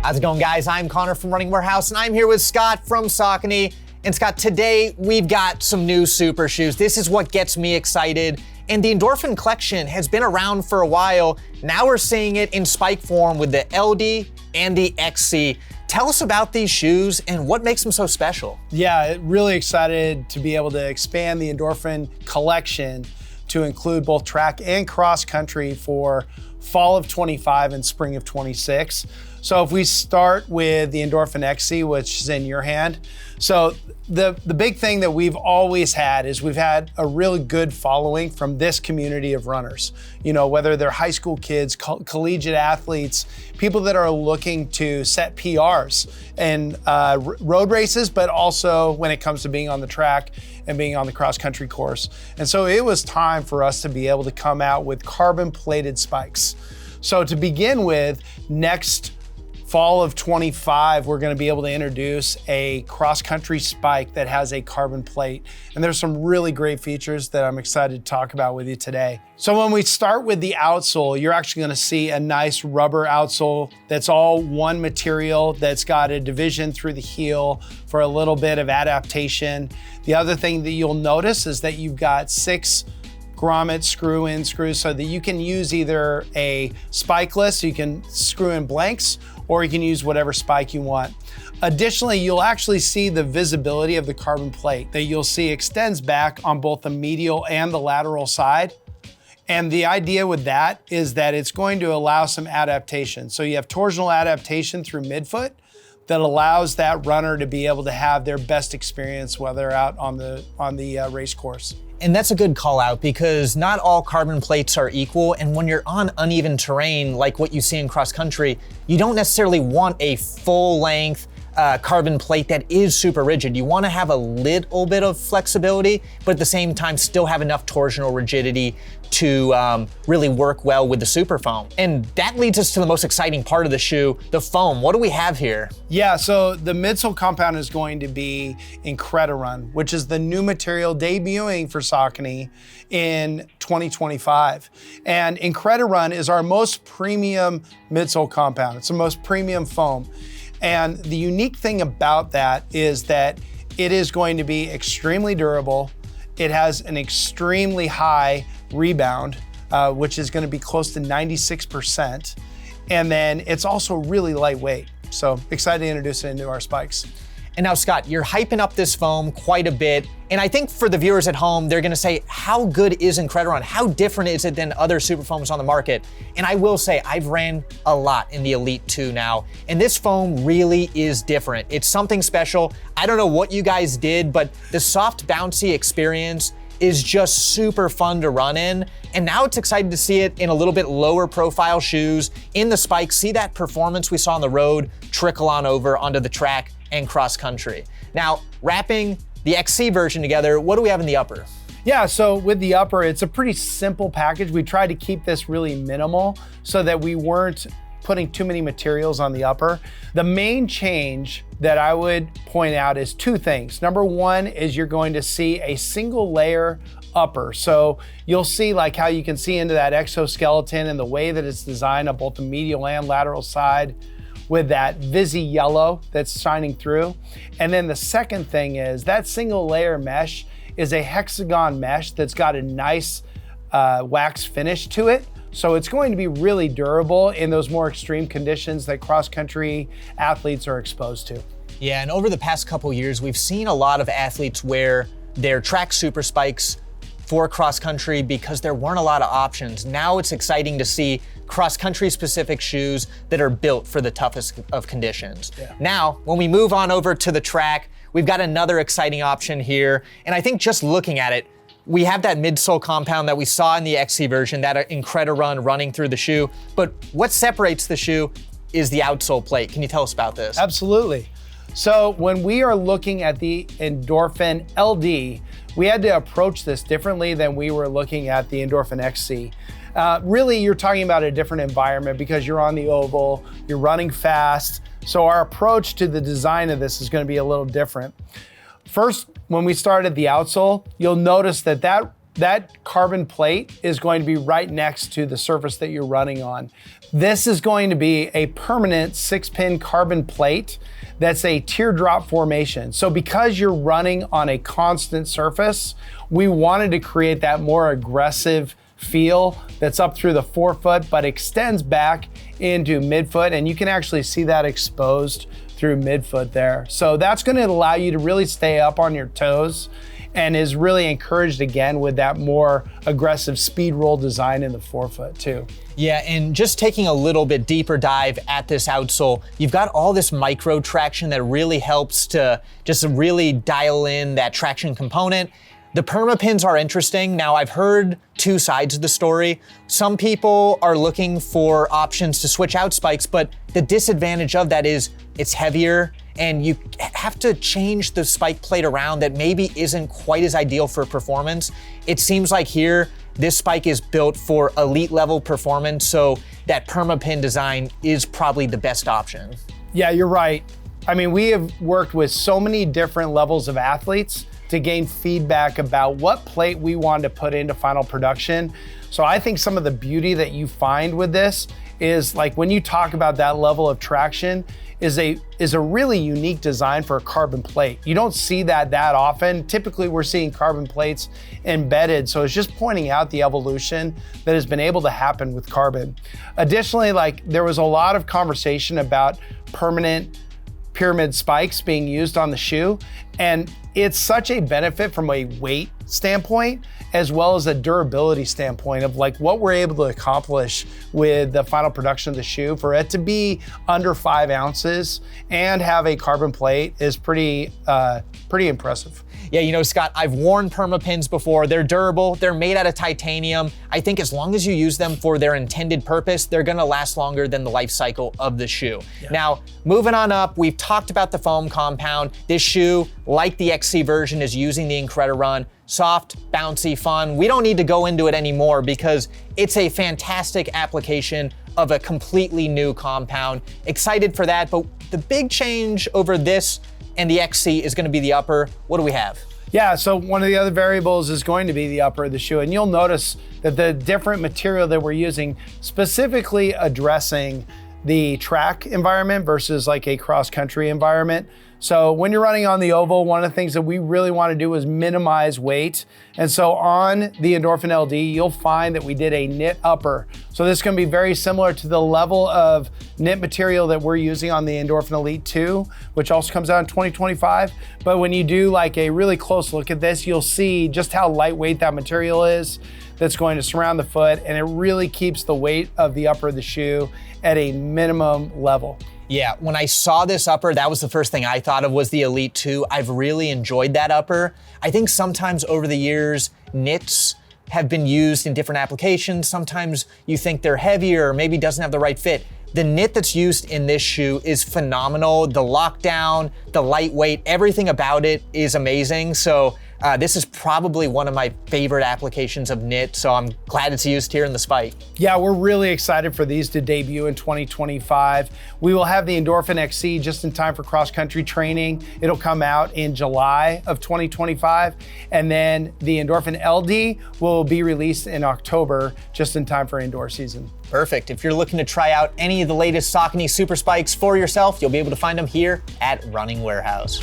How's it going, guys? I'm Connor from Running Warehouse, and I'm here with Scott from Saucony. And Scott, today we've got some new super shoes. This is what gets me excited. And the Endorphin collection has been around for a while. Now we're seeing it in spike form with the LD and the XC. Tell us about these shoes and what makes them so special. Yeah, really excited to be able to expand the Endorphin collection to include both track and cross country for fall of 25 and spring of 26. So if we start with the Endorphin XC, which is in your hand. So the big thing that we've always had is we've had a really good following from this community of runners. You know, whether they're high school kids, collegiate athletes, people that are looking to set PRs in road races, but also when it comes to being on the track and being on the cross country course. And so it was time for us to be able to come out with carbon plated spikes. So to begin with, next fall of 25, we're gonna be able to introduce a cross-country spike that has a carbon plate. And there's some really great features that I'm excited to talk about with you today. So when we start with the outsole, you're actually gonna see a nice rubber outsole that's all one material that's got a division through the heel for a little bit of adaptation. The other thing that you'll notice is that you've got 6 grommet screw-in screws so that you can use either a spikeless, so you can screw in blanks, or you can use whatever spike you want. Additionally, you'll actually see the visibility of the carbon plate that you'll see extends back on both the medial and the lateral side. And the idea with that is that it's going to allow some adaptation. So you have torsional adaptation through midfoot that allows that runner to be able to have their best experience while they're out on the race course. And that's a good call out because not all carbon plates are equal. And when you're on uneven terrain, like what you see in cross country, you don't necessarily want a full length carbon plate that is super rigid. You want to have a little bit of flexibility, but at the same time still have enough torsional rigidity to really work well with the super foam. And that leads us to the most exciting part of the shoe, the foam. What do we have here? Yeah, so the midsole compound is going to be IncrediRUN, which is the new material debuting for Saucony in 2025. And IncrediRUN is our most premium midsole compound. It's the most premium foam. And the unique thing about that is that it is going to be extremely durable. It has an extremely high rebound, which is going to be close to 96%. And then it's also really lightweight. So excited to introduce it into our spikes. And now, Scott, you're hyping up this foam quite a bit. And I think for the viewers at home, they're gonna say, how good is IncrediRUN? How different is it than other super foams on the market? And I will say, I've ran a lot in the Elite 2 now, and this foam really is different. It's something special. I don't know what you guys did, but the soft, bouncy experience is just super fun to run in. And now it's exciting to see it in a little bit lower profile shoes, in the spikes, see that performance we saw on the road trickle on over onto the track and cross country. Now, wrapping the XC version together, what do we have in the upper? Yeah, so with the upper, it's a pretty simple package. We tried to keep this really minimal so that we weren't putting too many materials on the upper. The main change that I would point out is 2 things. Number 1 is you're going to see a single layer upper. So you'll see like how you can see into that exoskeleton and the way that it's designed on both the medial and lateral side with that Visi yellow that's shining through. And then the second thing is that single layer mesh is a hexagon mesh that's got a nice wax finish to it. So it's going to be really durable in those more extreme conditions that cross-country athletes are exposed to. Yeah, and over the past couple years, we've seen a lot of athletes wear their track super spikes for cross country because there weren't a lot of options. Now it's exciting to see cross country specific shoes that are built for the toughest of conditions. Yeah. Now, when we move on over to the track, we've got another exciting option here. And I think just looking at it, we have that midsole compound that we saw in the XC version, that IncrediRUN running through the shoe. But what separates the shoe is the outsole plate. Can you tell us about this? Absolutely. So when we are looking at the Endorphin LD, we had to approach this differently than we were looking at the Endorphin XC. Really, you're talking about a different environment because you're on the oval, you're running fast. So our approach to the design of this is going to be a little different. First, when we started the outsole, you'll notice that that that carbon plate is going to be right next to the surface that you're running on. This is going to be a permanent 6-pin carbon plate that's a teardrop formation. So because you're running on a constant surface, we wanted to create that more aggressive feel that's up through the forefoot, but extends back into midfoot, and you can actually see that exposed through midfoot there. So that's gonna allow you to really stay up on your toes, and is really encouraged again with that more aggressive speed roll design in the forefoot too. Yeah, and just taking a little bit deeper dive at this outsole, you've got all this micro traction that really helps to just really dial in that traction component. The perma pins are interesting. Now, I've heard two sides of the story. Some people are looking for options to switch out spikes, but the disadvantage of that is it's heavier and you have to change the spike plate around that maybe isn't quite as ideal for performance. It seems like here, this spike is built for elite level performance, so that perma pin design is probably the best option. Yeah, you're right. I mean, we have worked with so many different levels of athletes to gain feedback about what plate we wanted to put into final production. So I think some of the beauty that you find with this is, like, when you talk about that level of traction, is a really unique design for a carbon plate. You don't see that often. Typically we're seeing carbon plates embedded. So it's just pointing out the evolution that has been able to happen with carbon. Additionally, like, there was a lot of conversation about permanent pyramid spikes being used on the shoe. And it's such a benefit from a weight standpoint, as well as a durability standpoint of, like, what we're able to accomplish with the final production of the shoe. For it to be under 5 ounces and have a carbon plate is pretty impressive. Yeah, you know, Scott, I've worn perma pins before. They're durable, they're made out of titanium. I think as long as you use them for their intended purpose, they're gonna last longer than the life cycle of the shoe. Yeah. Now, moving on up, we've talked about the foam compound. This shoe, like the XC version, is using the IncrediRUN. Soft, bouncy, fun. We don't need to go into it anymore because it's a fantastic application of a completely new compound. Excited for that, but the big change over this and the XC is gonna be the upper. What do we have? Yeah, so one of the other variables is going to be the upper of the shoe, and you'll notice that the different material that we're using, specifically addressing the track environment versus like a cross-country environment. So when you're running on the oval, one of the things that we really want to do is minimize weight. And so on the Endorphin LD, you'll find that we did a knit upper. So this is going to be very similar to the level of knit material that we're using on the Endorphin Elite 2, which also comes out in 2025. But when you do like a really close look at this, you'll see just how lightweight that material is that's going to surround the foot, and it really keeps the weight of the upper of the shoe at a minimum level. Yeah, when I saw this upper, that was the first thing I thought of was the Elite 2. I've really enjoyed that upper. I think sometimes over the years, knits have been used in different applications. Sometimes you think they're heavier or maybe doesn't have the right fit. The knit that's used in this shoe is phenomenal. The lockdown, the lightweight, everything about it is amazing. So this is probably one of my favorite applications of knit, so I'm glad it's used here in the spike. Yeah, we're really excited for these to debut in 2025. We will have the Endorphin XC just in time for cross-country training. It'll come out in July of 2025, and then the Endorphin LD will be released in October, just in time for indoor season. Perfect. If you're looking to try out any of the latest Saucony Super Spikes for yourself, you'll be able to find them here at Running Warehouse.